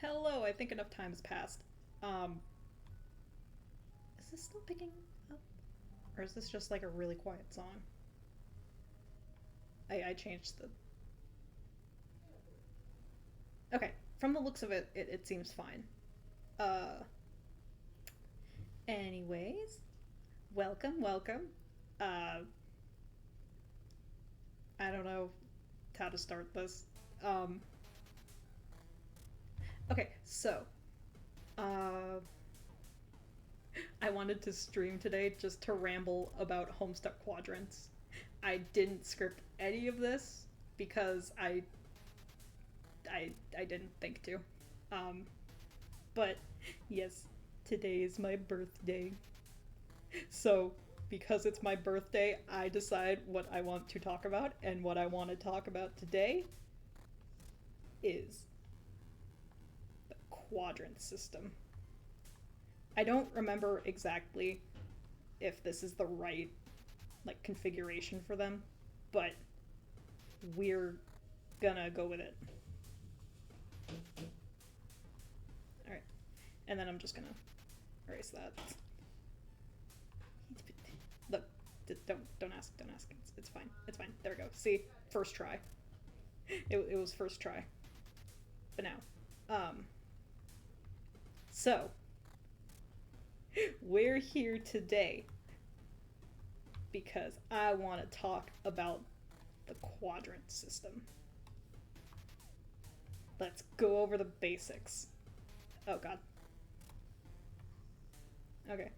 Hello, I think enough time has passed. Um, is this still picking up? Or is this just like a really quiet song? I changed the. Okay, from the looks of it seems fine. Uh, anyways, welcome. Uh, I don't know how to start this. Um, okay, so, uh, I wanted to stream today just to ramble about Homestuck Quadrants. I didn't script any of this because I didn't think to. Um, but yes, today is my birthday. So, because it's my birthday, I decide what I want to talk about, and what I want to talk about today is the quadrant system. I don't remember exactly if this is the right like configuration for them, but we're gonna go with it. All right. And then I'm just gonna erase that. Look, don't ask. It's fine. It's fine. There we go. See, first try. It was first try. But now, um, so we're here today because I want to talk about the quadrant system. Let's go over the basics. Oh God. Okay.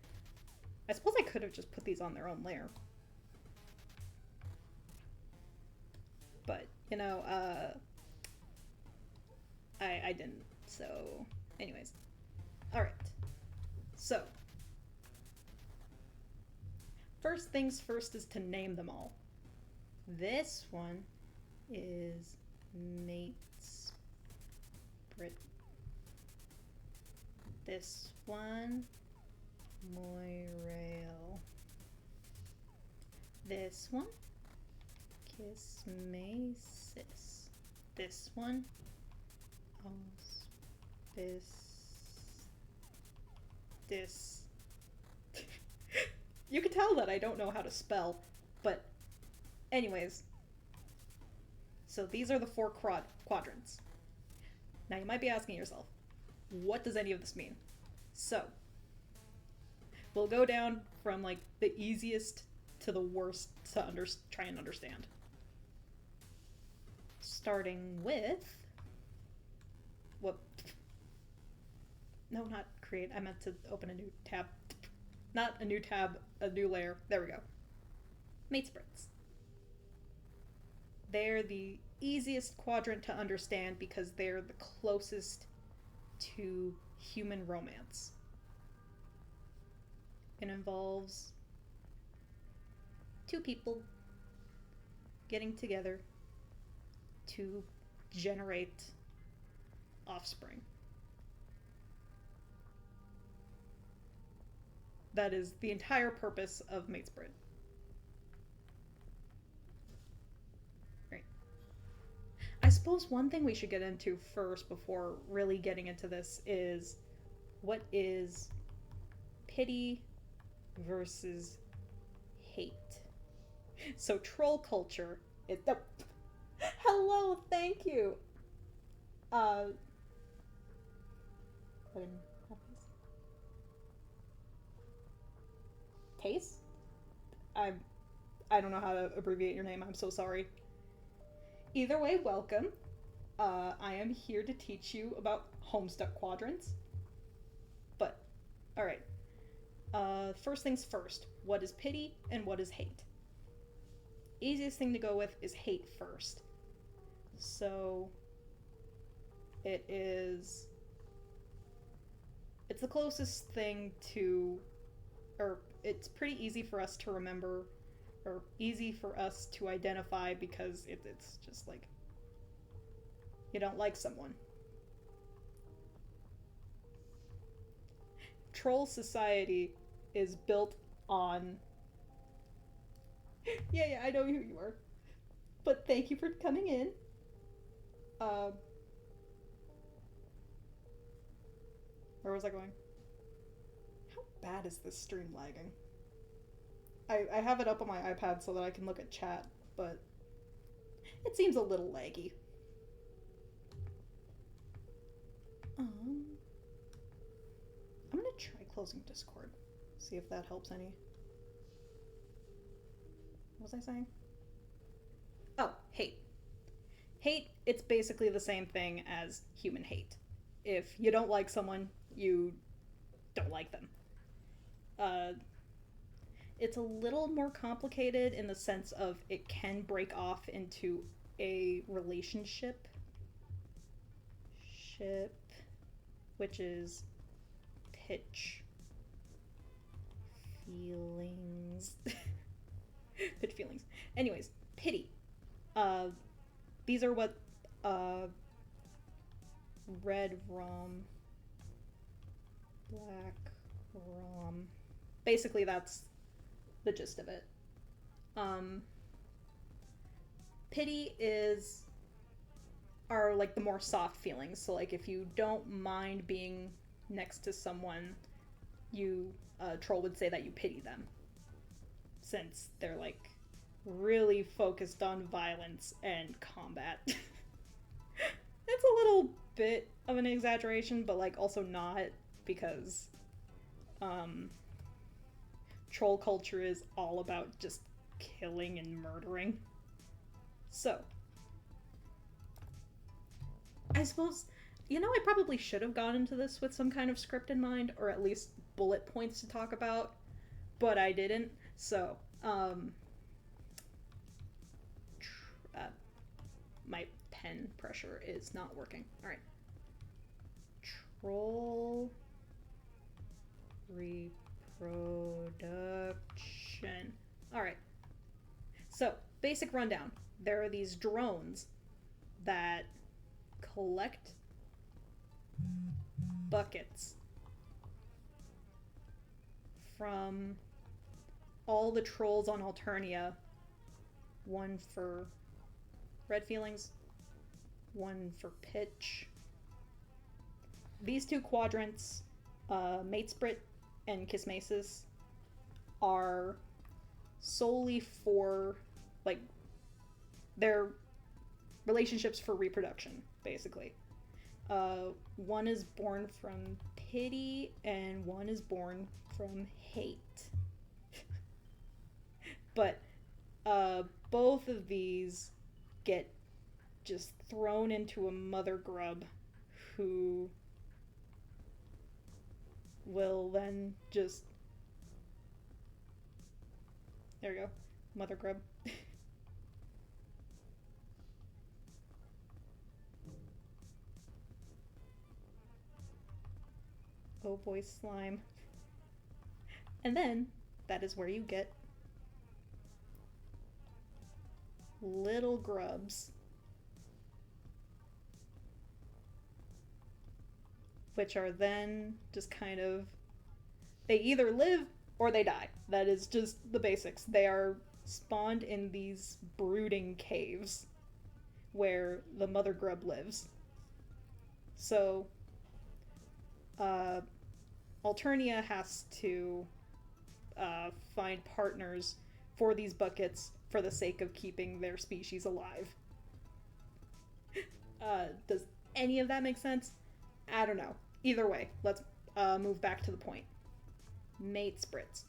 I suppose I could have just put these on their own layer. But, I didn't. So, anyways. Alright. So, first things first is to name them all. This one is Mates Brit. This one, Moirail. This one, Kismasis. This one, this. You can tell that I don't know how to spell, but anyways. So these are the four quadrants. Now you might be asking yourself, what does any of this mean? So, we'll go down from like the easiest to the worst to try and understand. Starting with what? No, not create. I meant to open a new tab. Not a new tab, a new layer. There we go. Mate spreads. They're the easiest quadrant to understand because they're the closest to human romance. It involves two people getting together to generate offspring. That is the entire purpose of Matesbrid. Right. I suppose one thing we should get into first before really getting into this is what is pity versus hate. So troll culture is hello, thank you. Uh Taste? I'm I don't know how to abbreviate your name. I'm so sorry. Either way, welcome. I am here to teach you about Homestuck quadrants. But, alright. First things first. What is pity and what is hate? Easiest thing to go with is hate first. So, it's the closest thing to, or it's pretty easy for us to remember, or easy for us to identify because it's just like you don't like someone. Troll society is built on. Yeah, I know who you are. But thank you for coming in. Uh, Where was I going? How bad is this stream lagging? I have it up on my iPad so that I can look at chat, but it seems a little laggy. I'm gonna try closing Discord. See if that helps any. What was I saying? Oh, hate. Hate, it's basically the same thing as human hate. If you don't like someone, you don't like them. It's a little more complicated in the sense of it can break off into a relationship, which is pitch feelings. Pitch feelings. Anyways, pity. These are what red rom, black rom. Basically, that's the gist of it. Pity are like the more soft feelings. So like if you don't mind being next to someone, you troll would say that you pity them, since they're like really focused on violence and combat. It's a little bit of an exaggeration, but like also not, because troll culture is all about just killing and murdering. So I suppose, I probably should have gone into this with some kind of script in mind, or at least bullet points to talk about, but I didn't. So my pen pressure is not working. All right. Troll reproduction. All right. So, basic rundown. There are these drones that collect buckets from all the trolls on Alternia. One for red feelings, one for pitch. These two quadrants, Matesprit and Kismesis, are solely for, like, their relationships for reproduction, basically. One is born from pity and one is born from hate. But both of these get just thrown into a mother grub who will then just... There we go. Mother grub. Oh boy, slime. And then, that is where you get little grubs, which are then just kind of... They either live or they die. That is just the basics. They are spawned in these brooding caves where the mother grub lives. So, Alternia has to find partners for these buckets for the sake of keeping their species alive. Does any of that make sense? I don't know. Either way, let's move back to the point. Matesprits.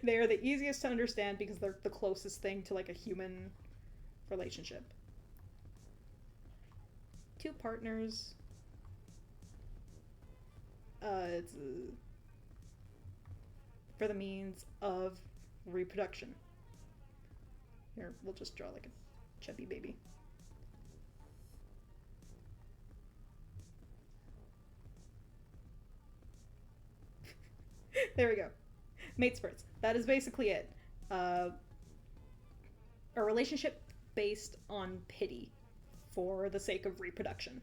They are the easiest to understand because they're the closest thing to like a human relationship. Two partners. It's for the means of reproduction. Here, we'll just draw like a chubby baby. There we go. Matesprits. That is basically it. A relationship based on pity for the sake of reproduction.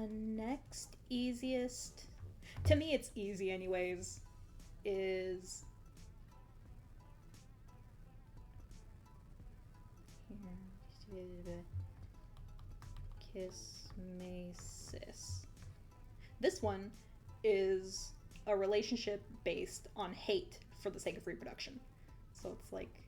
Next easiest, to me it's easy anyways, is Kismesis. This one is a relationship based on hate for the sake of reproduction. So it's like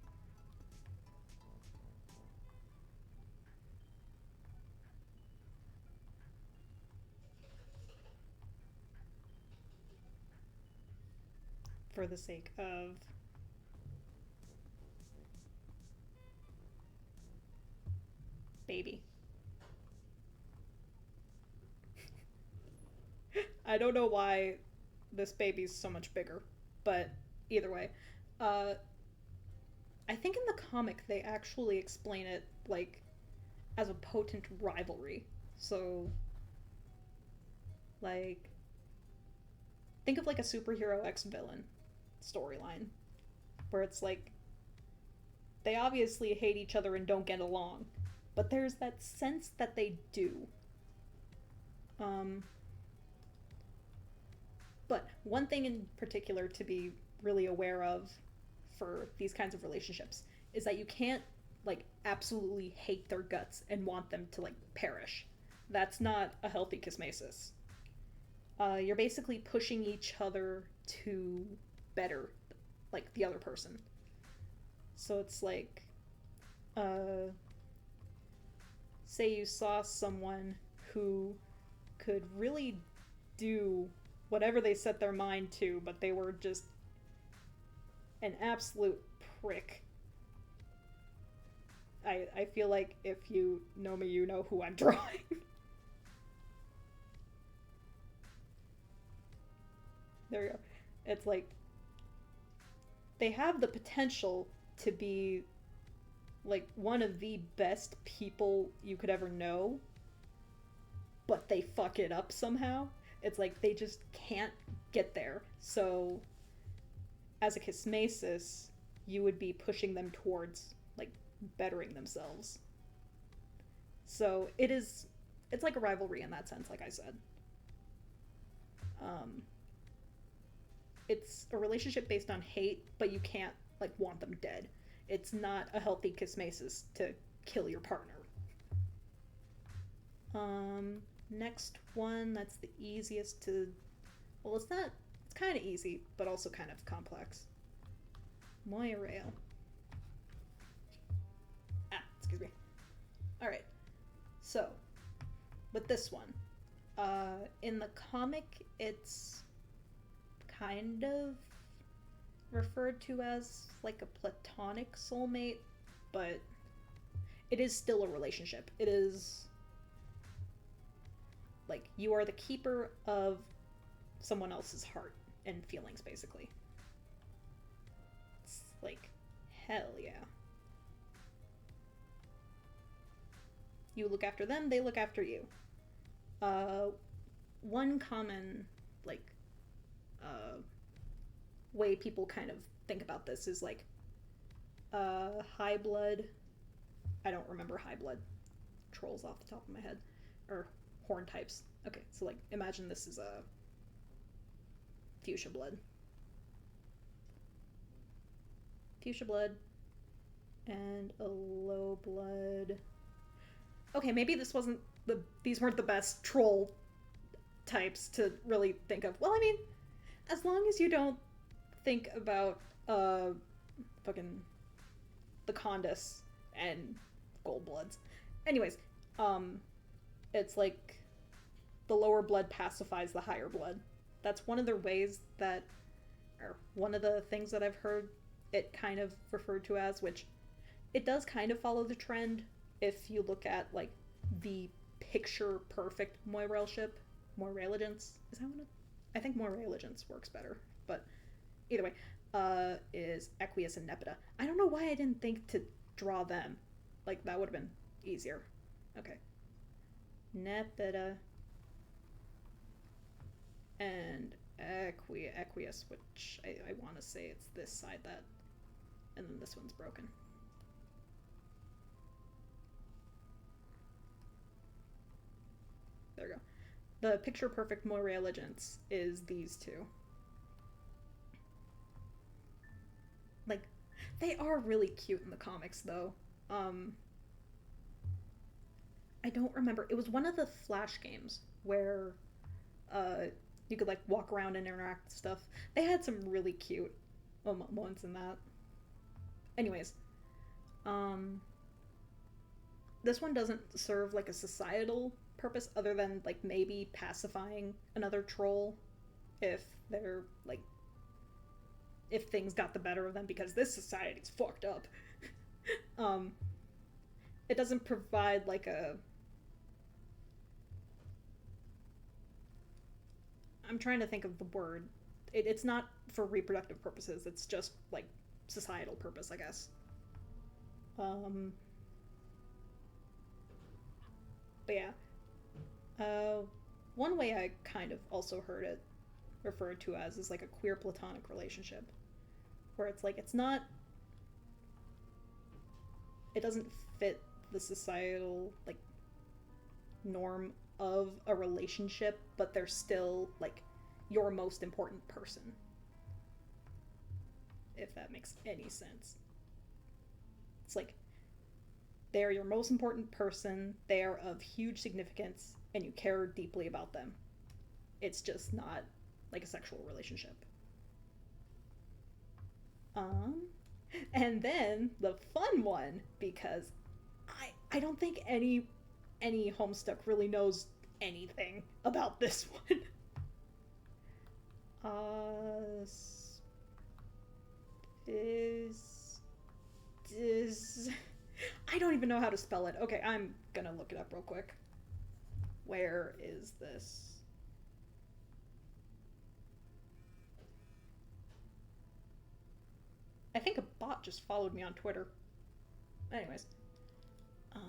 for the sake of baby. I don't know why this baby's so much bigger, but either way, uh, I think in the comic they actually explain it like as a potent rivalry. So, like, think of like a superhero X villain storyline where it's like they obviously hate each other and don't get along, but there's that sense that they do. Um, but one thing in particular to be really aware of for these kinds of relationships is that you can't like absolutely hate their guts and want them to like perish. That's not a healthy kismesis. You're basically pushing each other to better like the other person. So it's like, uh, say you saw someone who could really do whatever they set their mind to, but they were just an absolute prick. I feel like if you know me, you know who I'm drawing. There we go. It's like they have the potential to be like one of the best people you could ever know, but they fuck it up somehow. It's like they just can't get there. So, as a kismesis, you would be pushing them towards like bettering themselves. So it's like a rivalry in that sense, like I said. Um, it's a relationship based on hate, but you can't like want them dead. It's not a healthy kismesis to kill your partner. Next one that's the easiest to. Well, it's not. It's kind of easy, but also kind of complex. Moirail. Excuse me. All right. So, with this one, in the comic, it's kind of referred to as like a platonic soulmate, but it is still a relationship. It is like you are the keeper of someone else's heart and feelings, basically. It's like, hell yeah. You look after them, they look after you. Uh, one common, like, uh, way people kind of think about this is like, high blood. I don't remember high blood trolls off the top of my head. Or horn types. Okay, so like, imagine this is a fuchsia blood. Fuchsia blood and a low blood. Okay, maybe these weren't the best troll types to really think of. Well, I mean, as long as you don't think about fucking the Condus and gold bloods. Anyways, it's like the lower blood pacifies the higher blood. That's one of the ways that, or one of the things that I've heard it kind of referred to as, which it does kind of follow the trend if you look at like the picture perfect Moirail ship. Moiraligence? Is that one? I think Moiraligence works better, but either way, is Equius and Nepeta. I don't know why I didn't think to draw them. Like, that would have been easier. Okay. Nepeta and Equius, which I want to say it's this side that, and then this one's broken. There we go. The picture perfect Moiraligence is these two. Like, they are really cute in the comics, though. I don't remember. It was one of the Flash games where uh, you could like walk around and interact with stuff. They had some really cute moments in that. Anyways, um, this one doesn't serve like a societal purpose other than like maybe pacifying another troll if they're like if things got the better of them because this society's fucked up. um, it doesn't provide like a. I'm trying to think of the word. It's not for reproductive purposes. It's just like societal purpose, I guess. Um, but yeah, uh, one way I kind of also heard it referred to as is like a queer platonic relationship, where it's like it's not. It doesn't fit the societal like norm of a relationship, but they're still like your most important person. If that makes any sense. It's like they're your most important person, they are of huge significance, and you care deeply about them. It's just not like a sexual relationship. Um, and then the fun one, because I don't think any Homestuck really knows anything about this one. Is is I don't even know how to spell it. Okay, I'm gonna look it up real quick. Where is this? I think a bot just followed me on Twitter. Anyways. Um,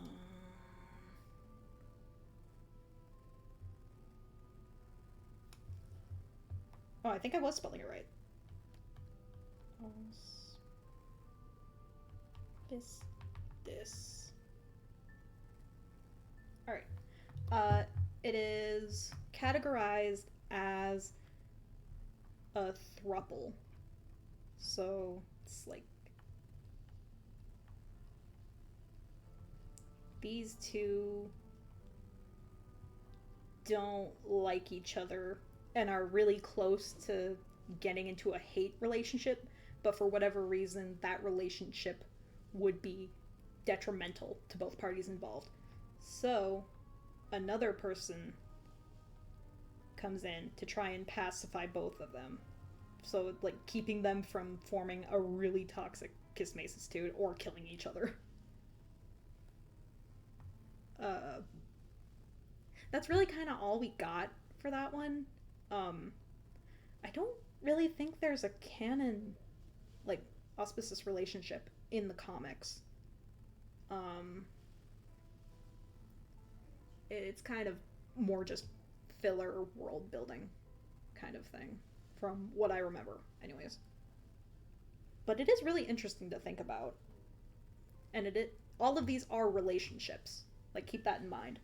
oh, I think I was spelling it right. This. This. Alright. It is categorized as a thruple. So it's like these two don't like each other and are really close to getting into a hate relationship, but for whatever reason, that relationship would be detrimental to both parties involved. So, another person comes in to try and pacify both of them. So, like, keeping them from forming a really toxic kismacitude or killing each other. Uh, that's really kind of all we got for that one. Um, I don't really think there's a canon, like, auspicious relationship in the comics. Um, it's kind of more just filler world building kind of thing, from what I remember, anyways. But it is really interesting to think about, and all of these are relationships. Like keep that in mind.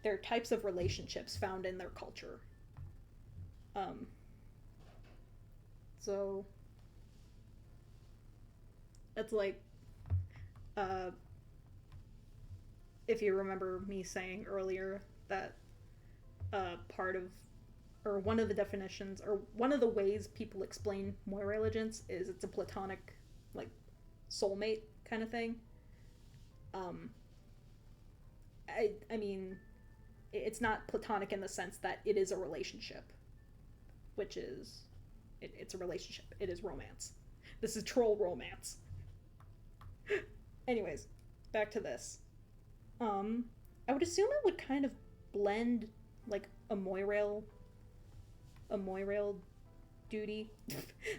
They're types of relationships found in their culture. Um, so it's like, uh, if you remember me saying earlier that part of, or one of the definitions, or one of the ways people explain Moira Legends is it's a platonic, like, soulmate kind of thing. Um, I mean, it's not platonic in the sense that it is a relationship, which is, it's a relationship. It is romance. This is troll romance. Anyways, back to this. I would assume it would kind of blend like a Moirail duty.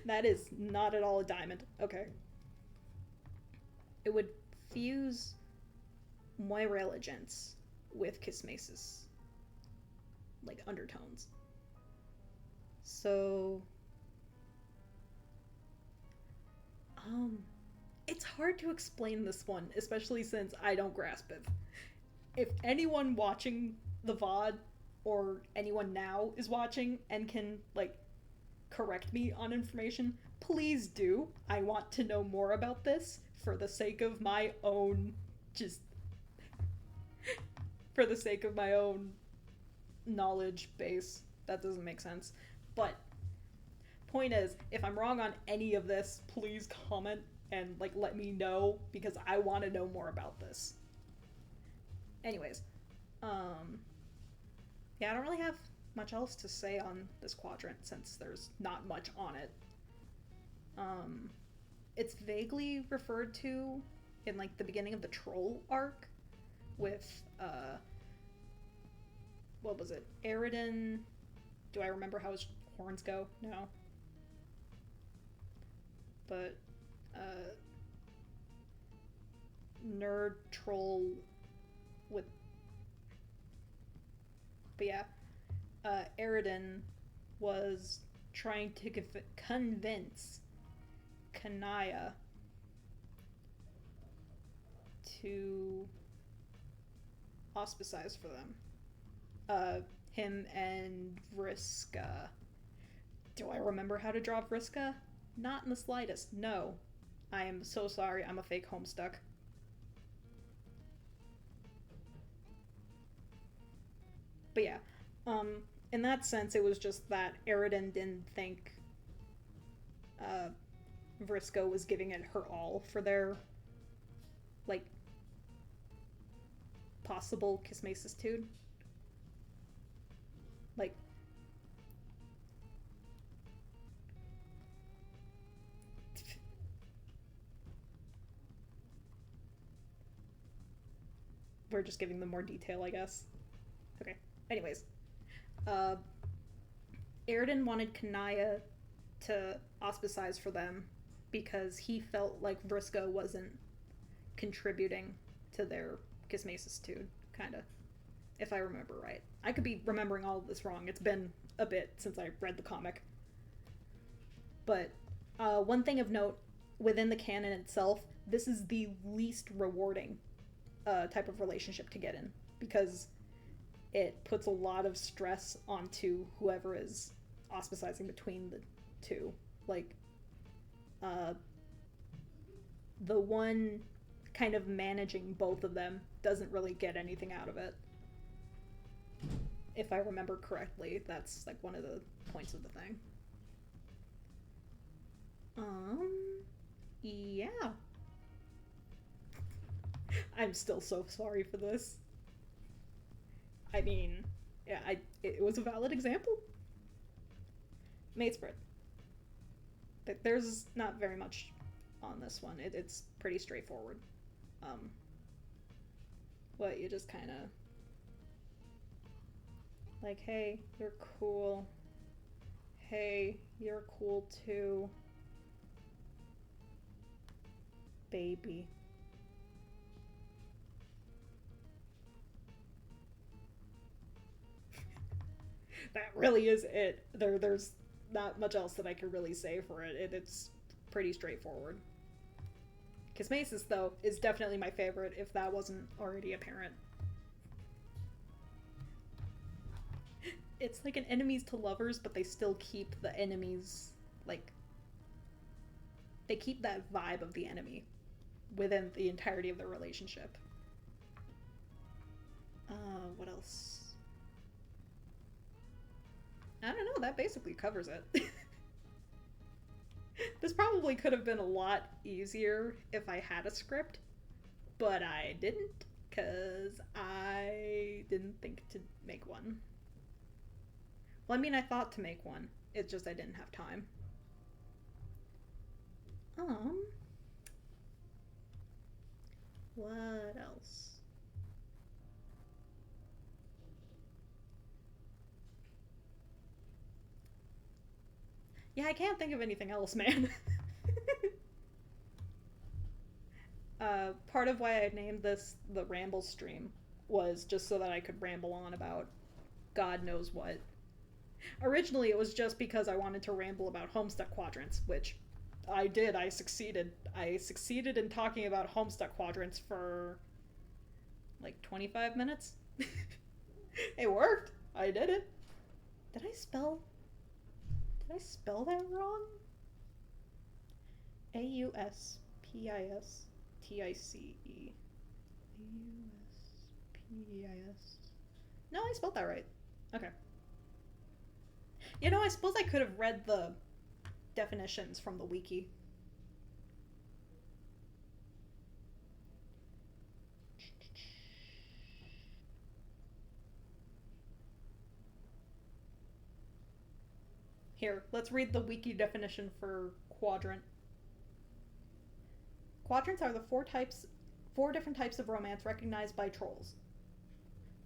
That is not at all a diamond. Okay. It would fuse Moiraligence with Kismasis, like undertones. So, it's hard to explain this one, especially since I don't grasp it. If anyone watching the VOD or anyone now is watching and can, like, correct me on information, please do. I want to know more about this for the sake of my own just for the sake of my own knowledge base. That doesn't make sense. But point is, if I'm wrong on any of this, please comment and like let me know because I want to know more about this. Anyways, yeah, I don't really have much else to say on this quadrant since there's not much on it. It's vaguely referred to in like the beginning of the Troll arc with what was it? Aridin. Do I remember how his horns go? No. But nerd troll with, but yeah, Aridin was trying to convince Kanaya to ostracize for them. Him and Vriska. Do I remember how to draw Vriska? Not in the slightest. No. I am so sorry. I'm a fake Homestuck. But yeah, in that sense, it was just that Aridin didn't think Vriska was giving it her all for their, like, possible Kismacistude. Like, we're just giving them more detail, I guess. Okay. Anyways, Aridin wanted Kanaya to ostracize for them because he felt like Vriska wasn't contributing to their Kismacistude, kind of, if I remember right. I could be remembering all of this wrong. It's been a bit since I read the comic. But one thing of note, within the canon itself, this is the least rewarding type of relationship to get in, because it puts a lot of stress onto whoever is ostracizing between the two. Like, the one kind of managing both of them doesn't really get anything out of it. If I remember correctly, that's like one of the points of the thing. Yeah. I'm still so sorry for this. I mean, yeah, it was a valid example. Matespread. There's not very much on this one. It's pretty straightforward. What, you just kind of like, hey, you're cool. Hey, you're cool too. Baby. That really is it. There's not much else that I could really say for it. It's pretty straightforward. Kismacis, though, is definitely my favorite, if that wasn't already apparent. It's like an enemies to lovers, but they still keep the enemies, like, they keep that vibe of the enemy within the entirety of their relationship. What else? I don't know, that basically covers it. This probably could have been a lot easier if I had a script, but I didn't, because I didn't think to make one. Well, I mean, I thought to make one, it's just I didn't have time. What else? Yeah, I can't think of anything else, man. Part of why I named this the Ramble stream was just so that I could ramble on about God knows what. Originally, it was just because I wanted to ramble about Homestuck quadrants, which I did. I succeeded. I succeeded in talking about Homestuck quadrants for like 25 minutes. It worked. I did it. Did I spell that wrong? Auspistice. EIS. No, I spelled that right. Okay. You know, I suppose I could have read the definitions from the wiki. Here, let's read the wiki definition for quadrant. Quadrants are the four different types of romance recognized by trolls.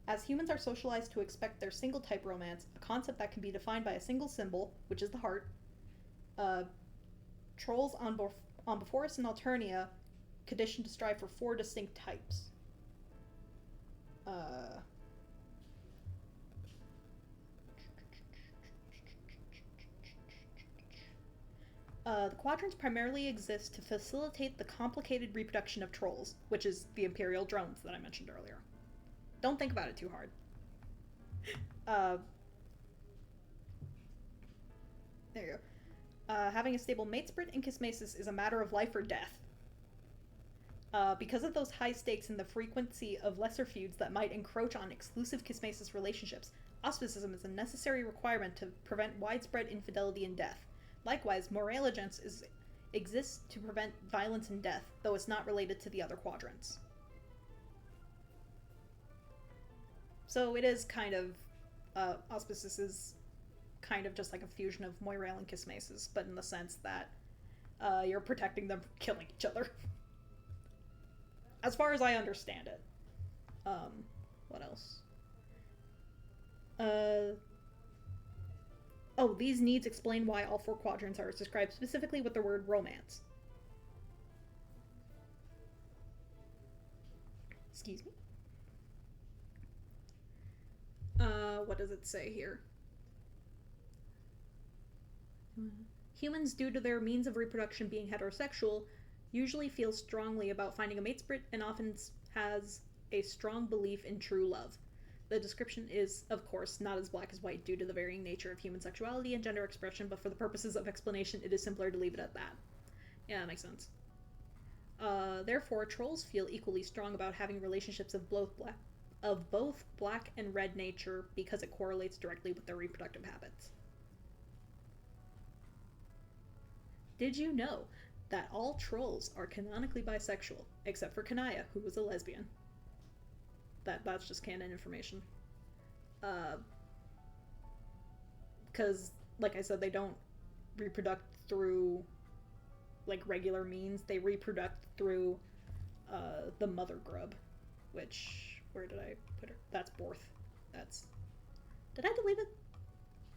As humans are socialized to expect their single type romance, a concept that can be defined by a single symbol, which is the heart, trolls on Boforus and Alternia conditioned to strive for four distinct types. The quadrants primarily exist to facilitate the complicated reproduction of trolls, which is the Imperial drones that I mentioned earlier. Don't think about it too hard. There you go. Having a stable mate split in Kismesis is a matter of life or death. Because of those high stakes and the frequency of lesser feuds that might encroach on exclusive Kismesis relationships, auspicism is a necessary requirement to prevent widespread infidelity and death. Likewise, moralagence exists to prevent violence and death, though it's not related to the other quadrants. So it is kind of, Auspices is kind of just like a fusion of Moirail and Kismesis, but in the sense that you're protecting them from killing each other. As far as I understand it. What else? Oh, these needs explain why all four quadrants are described specifically with the word romance. Excuse me. What does it say here? Humans, due to their means of reproduction being heterosexual, usually feel strongly about finding a mate split and often has a strong belief in true love. The description is, of course, not as black as white due to the varying nature of human sexuality and gender expression, but for the purposes of explanation, it is simpler to leave it at that. Yeah, that makes sense. Therefore, trolls feel equally strong about having relationships of both black and red nature because it correlates directly with their reproductive habits. Did you know that all trolls are canonically bisexual, except for Kanaya, who was a lesbian? That's just canon information. Because, like I said, they don't reproduce through, like, regular means. They reproduce through the mother grub, which, where did I put her? That's Borth. That's... Did I delete it?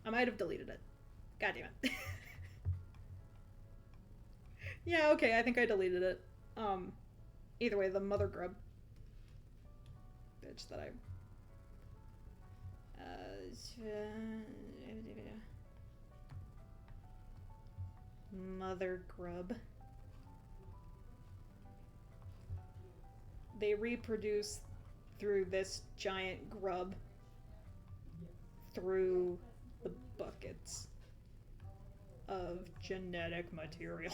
I might have deleted it. God damn it. Yeah, okay, I think I deleted it. Either way, the mother grub. Bitch that I... Mother grub. They reproduce through this giant grub through the buckets of genetic material.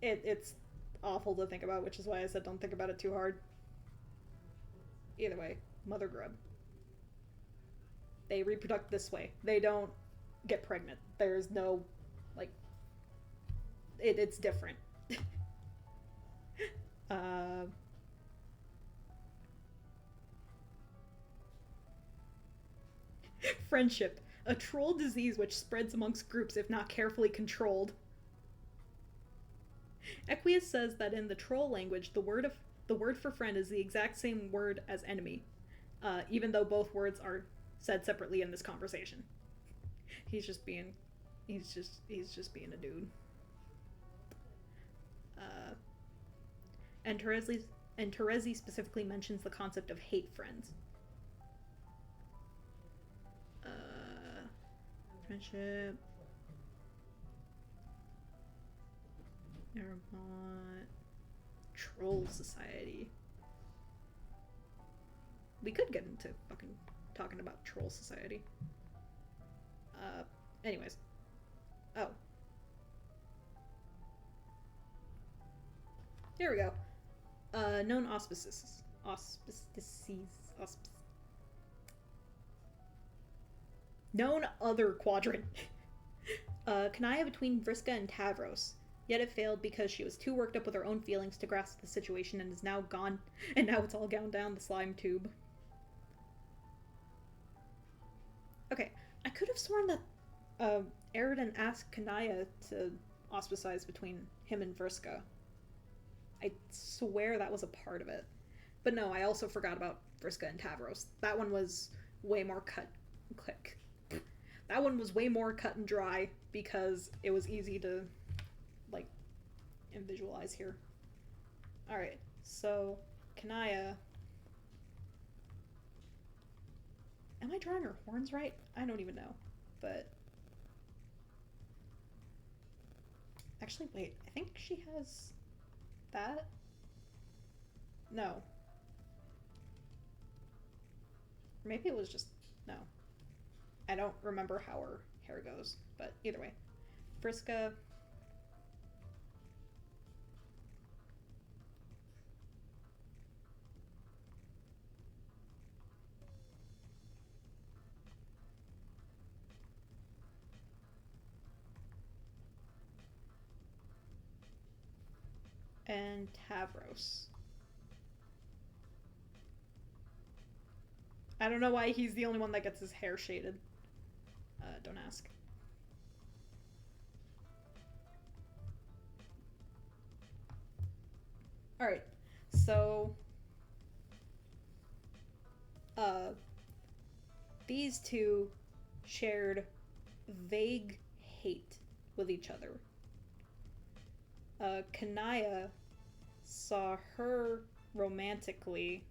It's awful to think about, which is why I said don't think about it too hard. Either way, mother grub. They reproduce this way. They don't get pregnant. There's no, like, it's different. Friendship, a troll disease which spreads amongst groups if not carefully controlled. Equius says that in the troll language, the word for friend is the exact same word as enemy, even though both words are said separately in this conversation. He's just being a dude. And Terezi specifically mentions the concept of hate friends. Friendship. Nevermont. Troll Society. We could get into fucking talking about Troll Society. Anyways. Oh. Here we go. Known auspices. Auspices. Usps. Known other quadrant. Kanaya between Vriska and Tavros. Yet it failed because she was too worked up with her own feelings to grasp the situation and is now gone. And now it's all gone down the slime tube. Okay, I could have sworn that Aridin asked Kanaya to ostracize between him and Vriska. I swear that was a part of it. But no, I also forgot about Vriska and Tavros. That one was way more click. That one was way more cut and dry because it was easy to, like, visualize here. Alright, so Kanaya. Am I drawing her horns right? I don't even know. But actually, wait, I think she has that? No. Maybe it was just, no. I don't remember how her hair goes, but either way. Vriska. And Tavros. I don't know why he's the only one that gets his hair shaded. Don't ask. Alright, so these two shared vague hate with each other. Kanaya saw her romantically,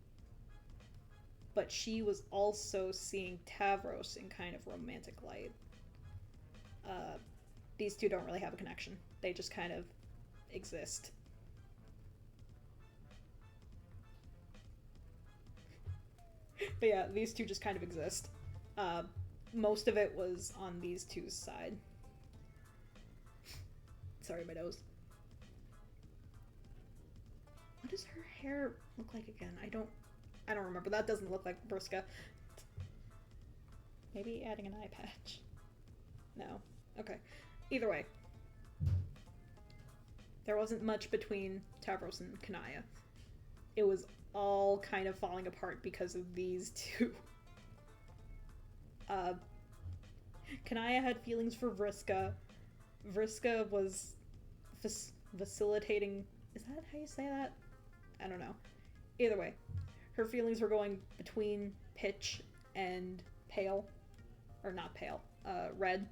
but she was also seeing Tavros in kind of romantic light. These two don't really have a connection. They just kind of exist. But yeah, these two just kind of exist. Most of it was on these two's side. Sorry, my nose. What does her hair look like again? I don't remember. That doesn't look like Vriska. Maybe adding an eye patch. No. Okay. Either way. There wasn't much between Tavros and Kanaya. It was all kind of falling apart because of these two. Kanaya had feelings for Vriska. Vriska was facilitating... Is that how you say that? I don't know. Either way. Her feelings were going between Pitch and Pale. Or not Pale. Red.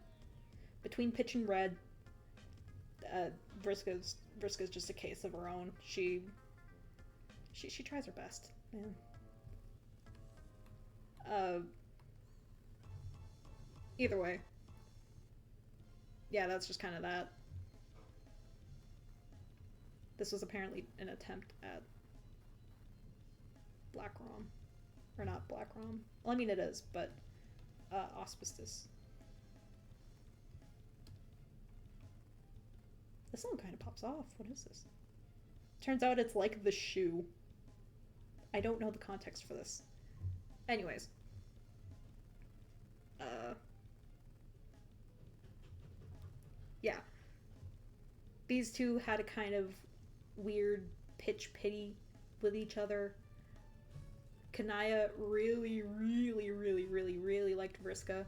Between Pitch and Red. Vriska's just a case of her own. She tries her best, man. Either way. Yeah, that's just kind of that. This was apparently an attempt at Black Rom. Or not Black Rom. Well, I mean it is, but Auspices. This song kind of pops off. What is this? Turns out it's like the shoe. I don't know the context for this. Anyways. Yeah. These two had a kind of weird pitch pity with each other. Kanaya really, really, really, really, really liked Vriska.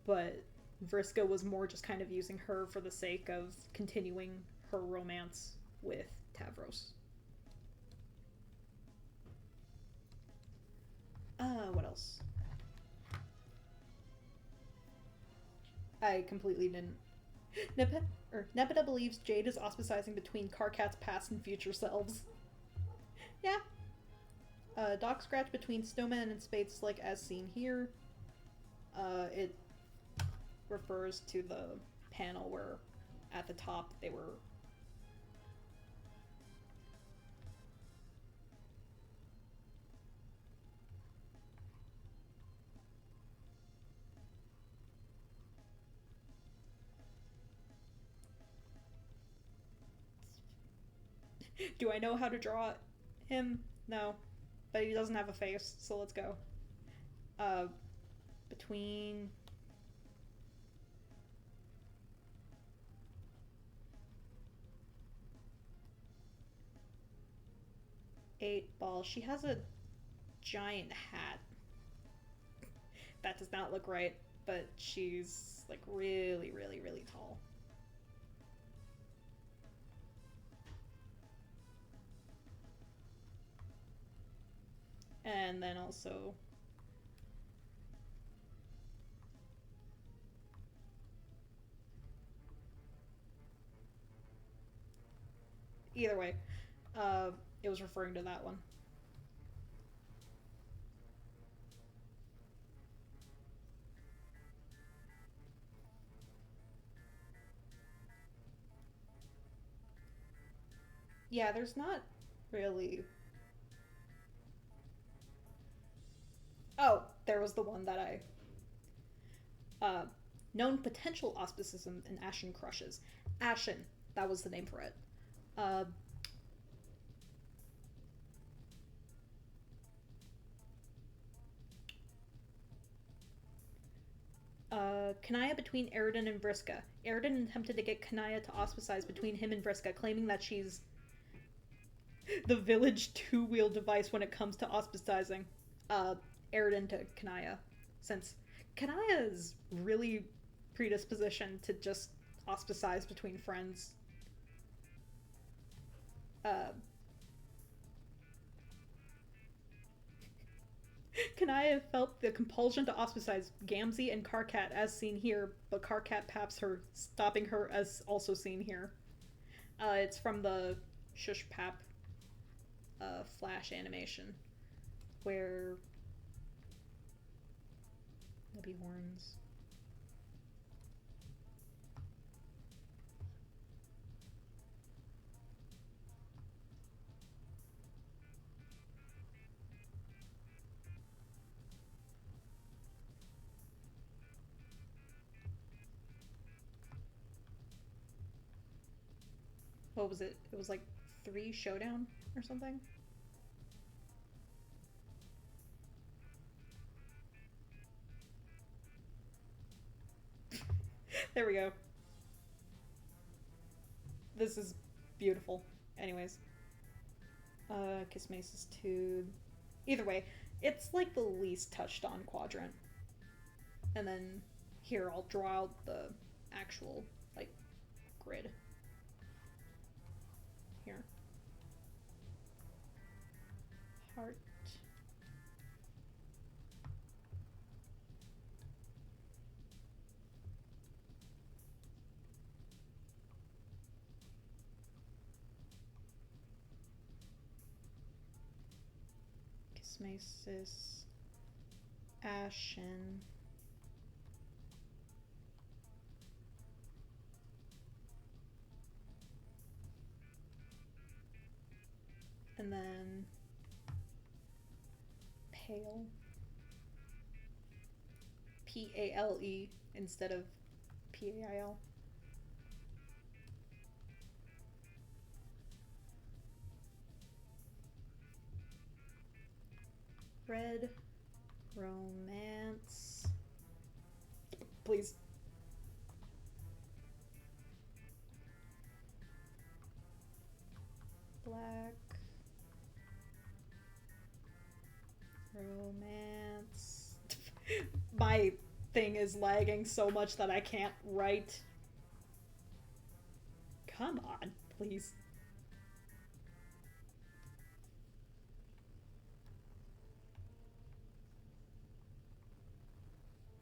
But Vriska was more just kind of using her for the sake of continuing her romance with Tavros. What else? I completely didn't. Nepeta believes Jade is ostracizing between Karkat's past and future selves. Yeah. Doc scratch between Snowman and Spades, like as seen here. It refers to the panel where at the top they were... Do I know how to draw him? No. but he doesn't have a face, so let's go. Uh, between... Eight ball. She has a giant hat. That does not look right, but she's like really, really, really tall. And then also either way, it was referring to that one. Yeah, there's not really... Oh, there was the one that I... known potential auspicism in Ashen Crushes. Ashen, that was the name for it. Uh, Kanaya between Eridan and Vriska. Eridan attempted to get Kanaya to ostracize between him and Vriska, claiming that she's the village two-wheel device when it comes to ostracizing Eridan to Kanaya, since Kanaya's really predisposition to just ostracize between friends. Uh, Kanaya felt the compulsion to ostracize Gamzee and Karkat as seen here, but Karkat paps her, stopping her as also seen here. It's from the Shush Pap Flash animation, where Nubby Horns. What was it? It was like 3 Showdown or something? There we go. This is beautiful. Anyways. Kismesis 2. Either way, it's like the least touched on quadrant. And then here I'll draw out the actual, like, grid. Here. Heart. Kismesis. Ashen. And then Pale. P-A-L-E instead of P-A-I-L. Red Romance. Please. Black Romance. My thing is lagging so much that I can't write. Come on, please.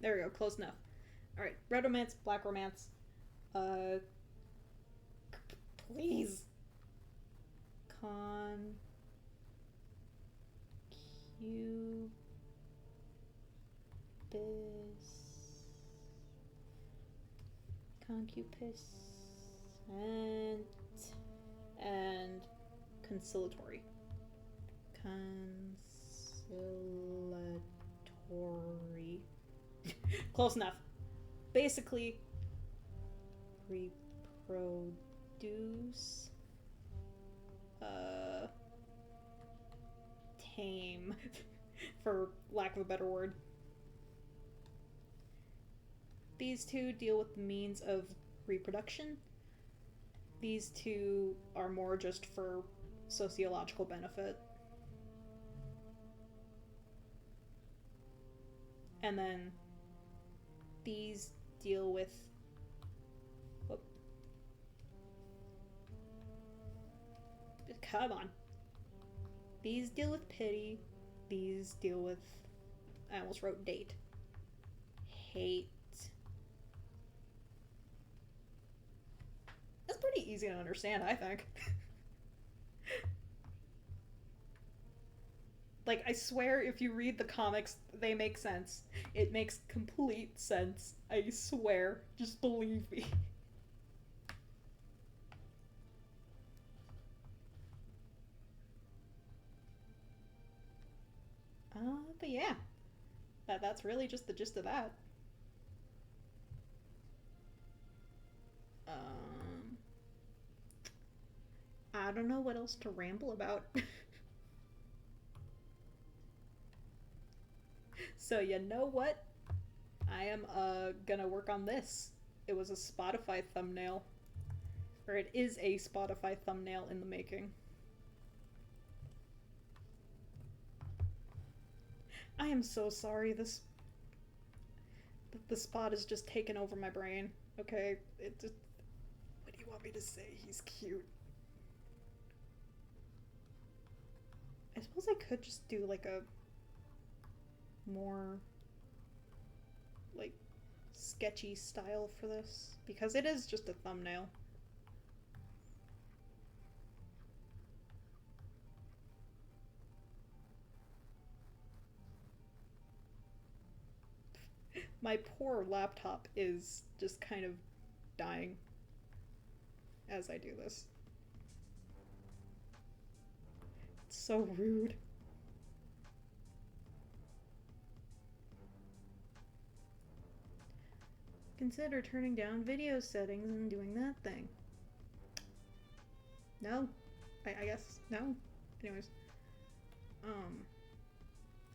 There we go, close enough. Alright, Red Romance, Black Romance. Please. Concupis and conciliatory. Conciliatory. Close enough. Basically, reproduce tame, for lack of a better word. These two deal with the means of reproduction. These two are more just for sociological benefit. And then these deal with... Whoop. Come on. These deal with pity. These deal with... I almost wrote date. Hate. That's pretty easy to understand, I think. Like, I swear if you read the comics, they make sense. It makes complete sense. I swear. Just believe me. But yeah. That's really just the gist of that. I don't know what else to ramble about. So you know what? I am gonna work on this. It was a Spotify thumbnail. Or it is a Spotify thumbnail in the making. I am so sorry, the spot is just taken over my brain. Okay? What do you want me to say? He's cute. I suppose I could just do like a more like sketchy style for this, because it is just a thumbnail. My poor laptop is just kind of dying as I do this. It's so rude. Consider turning down video settings and doing that thing. No? I guess no? Anyways.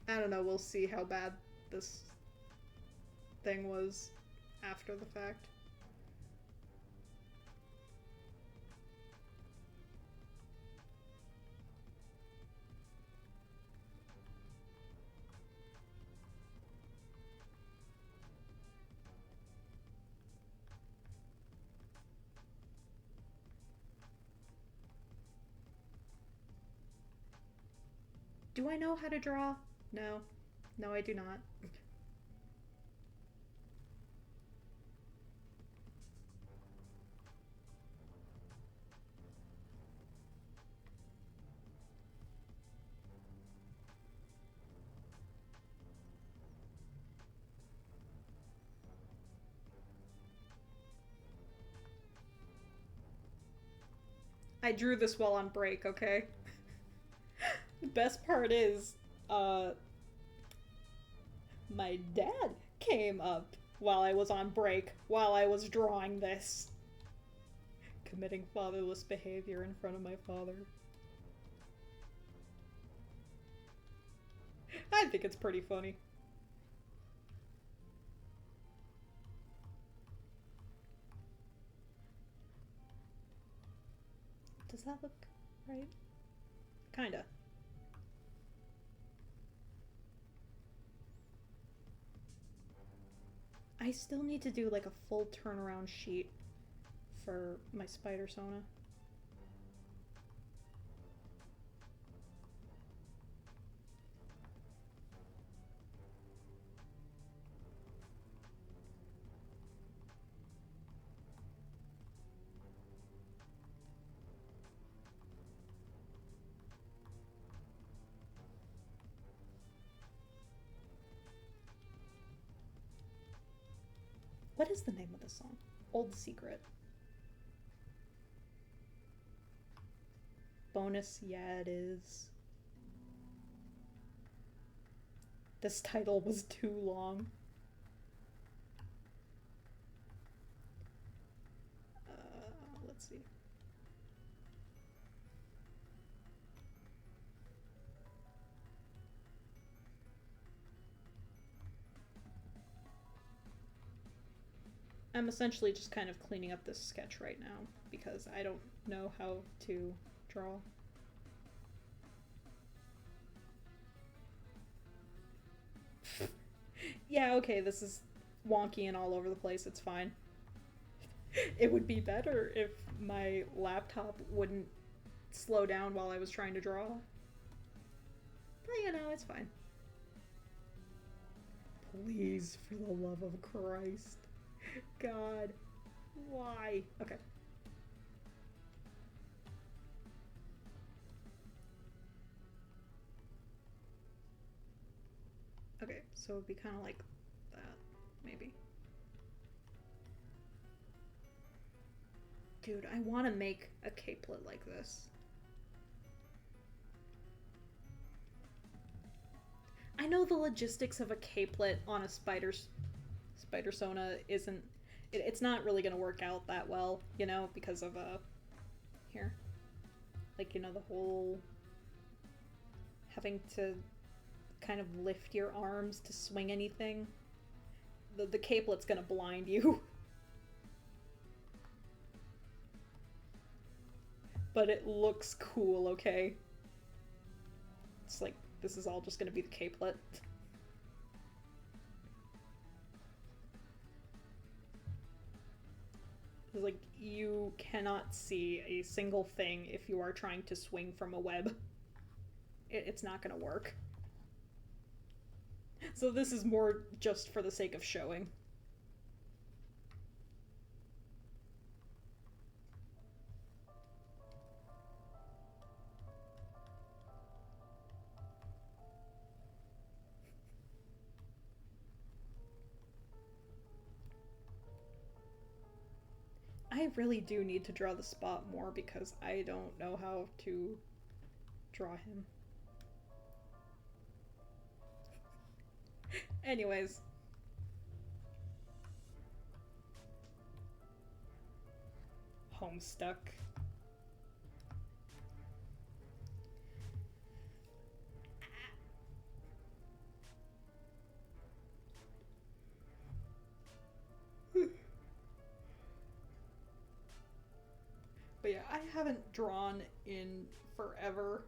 I don't know, we'll see how bad this thing was after the fact. Do I know how to draw? No. No, I do not. I drew this while on break, okay? The best part is, my dad came up while I was on break, while I was drawing this. Committing fatherless behavior in front of my father. I think it's pretty funny. Does that look right? Kinda. I still need to do like a full turnaround sheet for my Spider-Sona. What is the name of the song? Old Secret. Bonus, yeah, it is. This title was too long. Let's see. I'm essentially just kind of cleaning up this sketch right now because I don't know how to draw. Yeah, okay, this is wonky and all over the place, it's fine. It would be better if my laptop wouldn't slow down while I was trying to draw. But you know, it's fine. Please, for the love of Christ. God. Why? Okay. Okay, so it'd be kind of like that, maybe. Dude, I want to make a capelet like this. I know the logistics of a capelet on a Spider-Sona isn't... It's not really going to work out that well, you know, because of, here. Like, you know, the whole... having to kind of lift your arms to swing anything. The capelet's gonna blind you. But it looks cool, okay? It's like, this is all just gonna be the capelet. It's like, you cannot see a single thing if you are trying to swing from a web. It's not gonna work. So this is more just for the sake of showing. I really do need to draw the spot more because I don't know how to draw him. Anyways. Homestuck. But yeah, I haven't drawn in forever.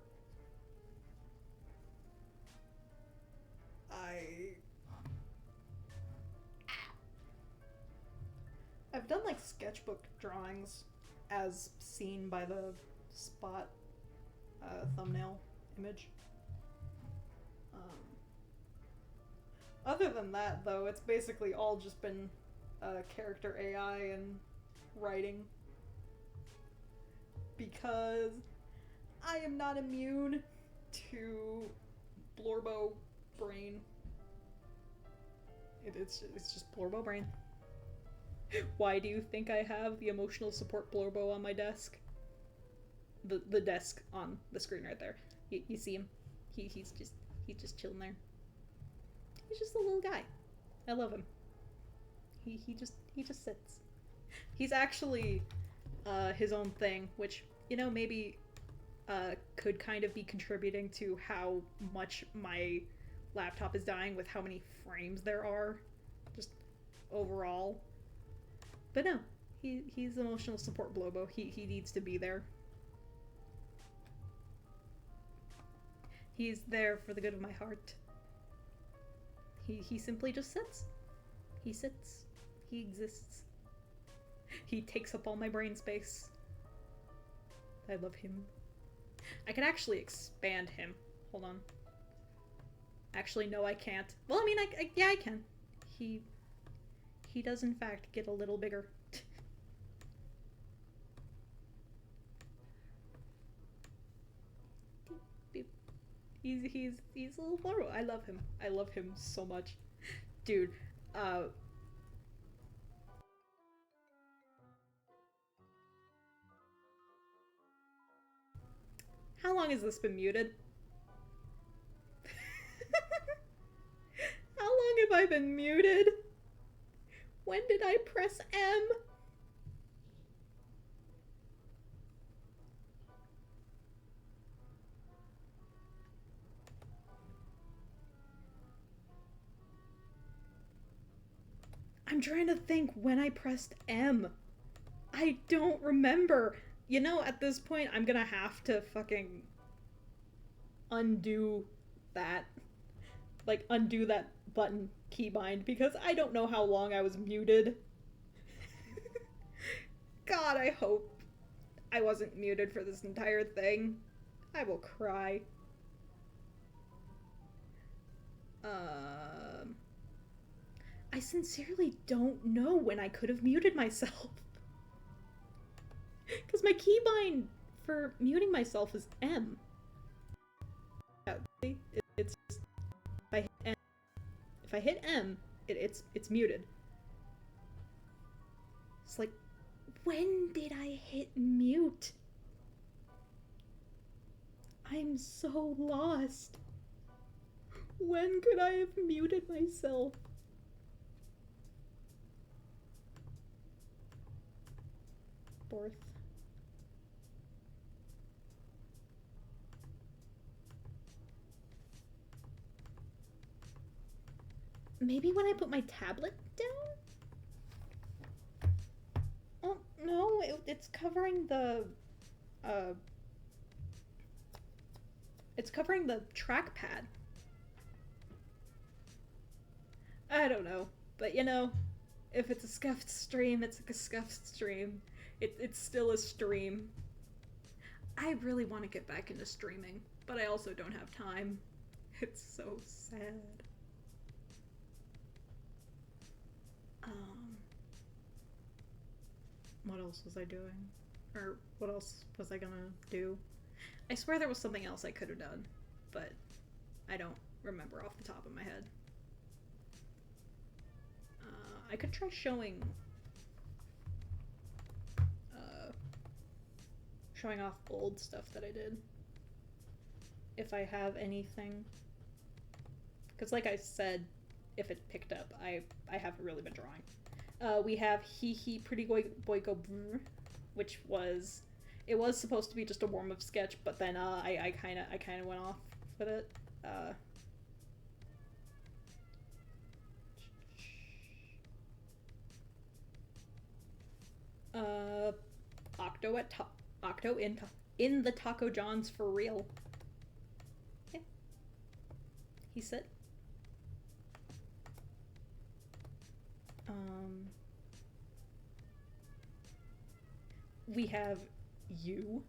I've done like sketchbook drawings as seen by the spot thumbnail image. Other than that, though, it's basically all just been character AI and writing. Because I am not immune to Blorbo brain. It's just Blorbo brain. Why do you think I have the emotional support Blorbo on my desk? The desk on the screen right there. You see him? He's just chilling there. He's just a little guy. I love him. He just sits. He's actually his own thing, which, you know, maybe could kind of be contributing to how much my laptop is dying with how many frames there are, just overall. But no, he's emotional support Blorbo. He needs to be there. He's there for the good of my heart. He simply just sits. He sits. He exists. He takes up all my brain space. I love him. I can actually expand him. Hold on. Actually, no, I can't. Well, I mean, yeah, I can. He does, in fact, get a little bigger. He's a little Blorbo. I love him. I love him so much. Dude, how long has this been muted? How long have I been muted? When did I press M? I'm I'm trying to think when I pressed M. I don't remember. You know, at this point, I'm gonna have to fucking undo that. Like, undo that button keybind because I don't know how long I was muted. God, I hope I wasn't muted for this entire thing. I will cry. I sincerely don't know when I could have muted myself. Because my keybind for muting myself is M. Yeah, it's just, if I hit M, it's muted. It's like, when did I hit mute? I'm so lost. When could I have muted myself? Fourth. Maybe when I put my tablet down? Oh, no, it's covering the, it's covering the trackpad. I don't know, but you know, if it's a scuffed stream, it's like a scuffed stream. It's still a stream. I really want to get back into streaming, but I also don't have time. It's so sad. What else was I doing? Or what else was I gonna do? I swear there was something else I could have done, but I don't remember off the top of my head. I could try showing off old stuff that I did. If I have anything. Because like I said, if it picked up, I haven't really been drawing. We have Hee Hee Pretty Boy Go Brr, which was, it was supposed to be just a warm-up sketch, but then I kind of went off with it. Octo in the Taco John's for real. Yeah. He said. We have you.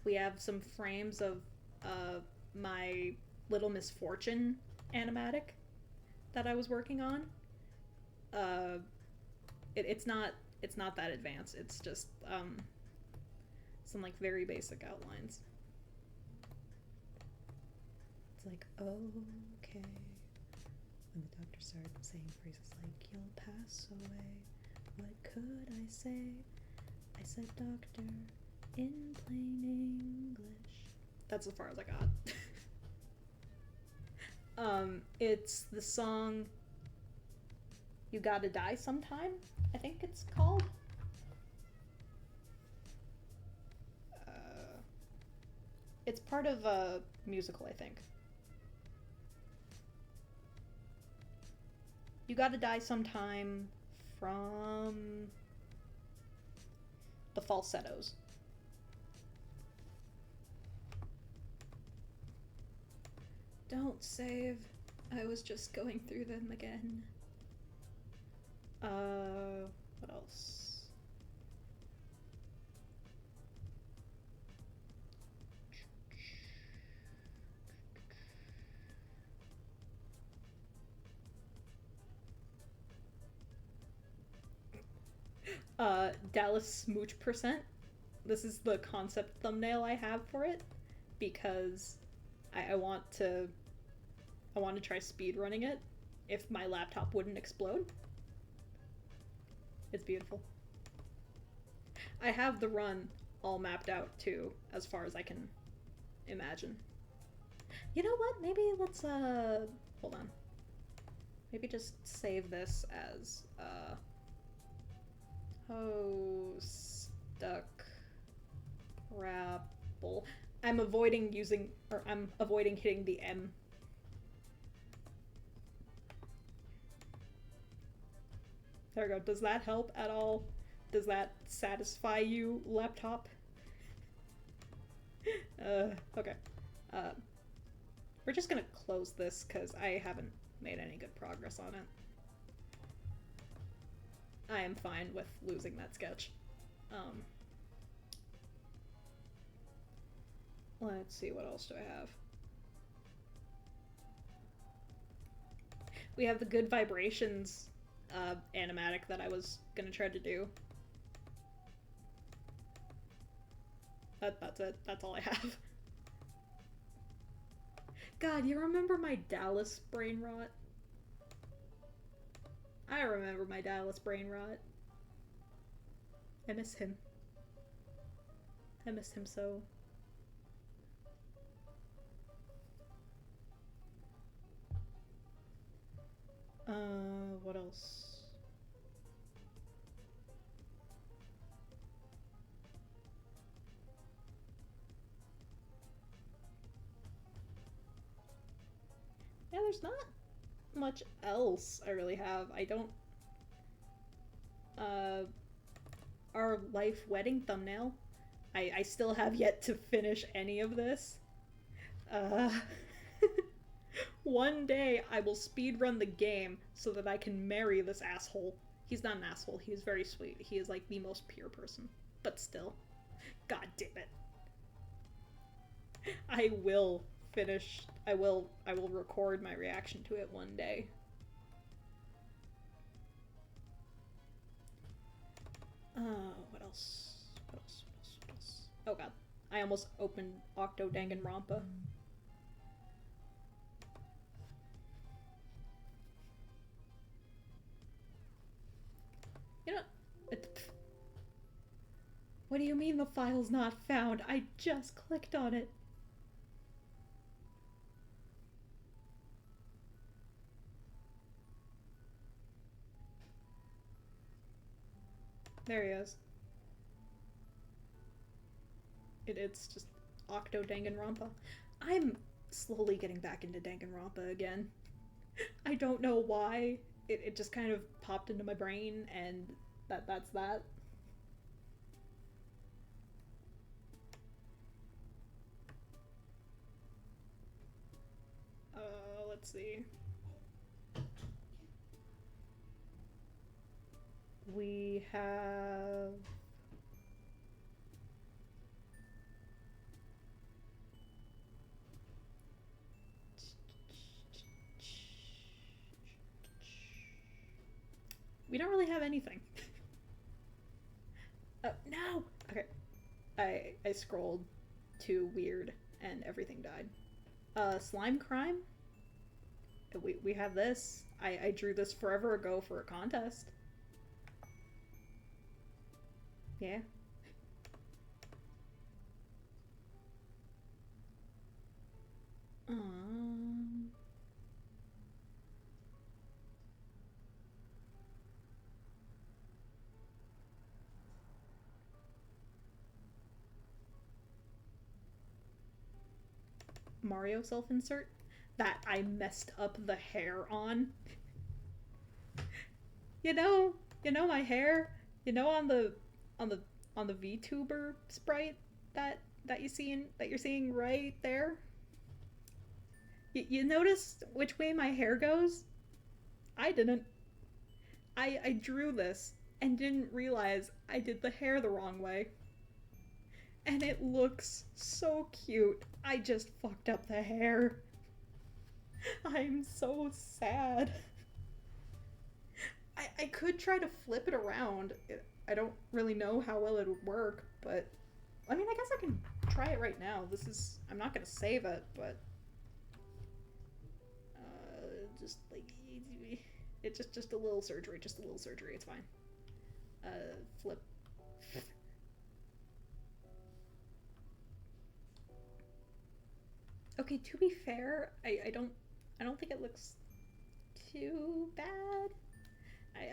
We have some frames of my Little Misfortune animatic that I was working on. It's not that advanced. It's just some like very basic outlines. It's like, okay. When the doctor started saying phrases like, "You'll pass away," what could I say? I said, "Doctor," in plain English. That's as far as I got. It's the song "You Gotta Die Sometime," I think it's called. It's part of a musical, I think. You Gotta Die Sometime from the Falsettos. Don't save. I was just going through them again. What else? Dallas Smooch Percent. This is the concept thumbnail I have for it because I want to try speed running it if my laptop wouldn't explode. It's beautiful. I have the run all mapped out too, as far as I can imagine. You know what? Maybe let's hold on. Maybe just save this as Stuck Rabble. I'm avoiding using, or I'm avoiding hitting the M. There we go. Does that help at all? Does that satisfy you, laptop? Okay. We're just gonna close this because I haven't made any good progress on it. I am fine with losing that sketch. Let's see, what else do I have? We have the good vibrations animatic that I was gonna try to do. That's it. That's all I have. God, you remember my Dallas brain rot? I remember my Dallas brain rot. I miss him. I miss him so. What else? Yeah, there's not much else I really have. I don't... Our life wedding thumbnail. I still have yet to finish any of this. One day I will speedrun the game so that I can marry this asshole. He's not an asshole. He is very sweet. He is like the most pure person. But still. God damn it. I will finish. I will record my reaction to it one day. What else? What else? What else? What else? Oh god. I almost opened Octo Danganronpa. You know, what do you mean the file's not found? I just clicked on it. There he is. It's just Octo Danganronpa. I'm slowly getting back into Danganronpa again. I don't know why. It just kind of popped into my brain, and that's that. Let's see. We have... We don't really have anything. Oh, no! Okay. I scrolled too weird and everything died. Slime crime? We have this. I drew this forever ago for a contest. Yeah. Mario self-insert that I messed up the hair on. You know my hair? You know on the VTuber sprite that you're seeing right there? You notice which way my hair goes? I didn't. I drew this and didn't realize I did the hair the wrong way. And it looks so cute. I just fucked up the hair. I'm so sad. I could try to flip it around. I don't really know how well it would work, but I mean, I guess I can try it right now. I'm not gonna save it, but just like it's just a little surgery, it's fine. Flip. Okay, to be fair, I don't think it looks too bad.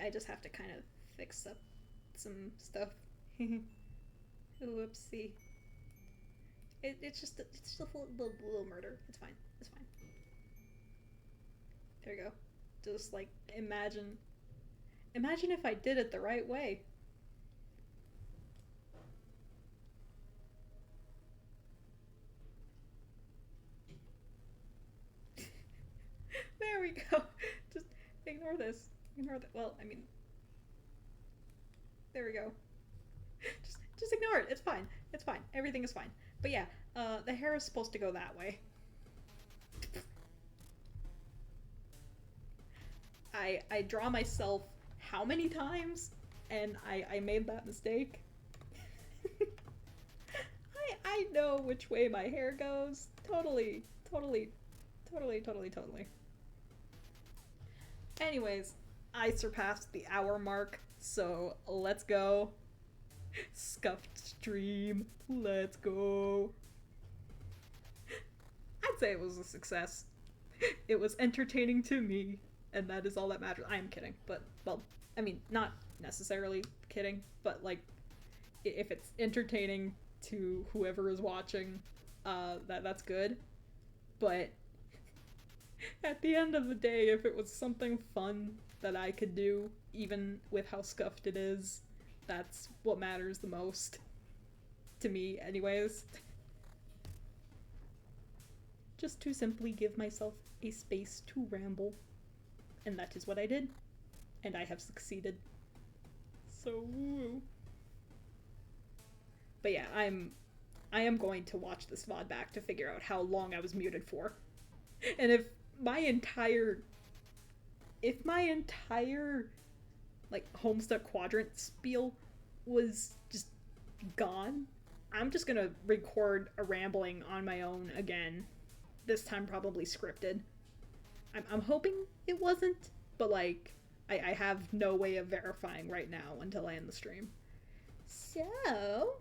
I just have to kind of fix up some stuff. Whoopsie. It's just a little murder. It's fine. It's fine. There you go. Just like imagine if I did it the right way. There we go. Just ignore this. Ignore that. Well, I mean, there we go. Just ignore it. It's fine. It's fine. Everything is fine. But yeah, the hair is supposed to go that way. I draw myself how many times, and I made that mistake. I know which way my hair goes. Totally, totally, totally, totally, totally. Anyways, I surpassed the hour mark, so let's go. Scuffed stream. Let's go. I'd say it was a success. It was entertaining to me, and that is all that matters. I am kidding, but, well, I mean, not necessarily kidding, but, like, if it's entertaining to whoever is watching, that's good. But at the end of the day, if it was something fun that I could do, even with how scuffed it is, that's what matters the most. To me, anyways. Just to simply give myself a space to ramble. And that is what I did. And I have succeeded. So woo. But yeah, I am going to watch this VOD back to figure out how long I was muted for. And if my entire like Homestuck Quadrant spiel was just gone, I'm just gonna record a rambling on my own again. This time probably scripted. I'm hoping it wasn't, but like I have no way of verifying right now until I end the stream. So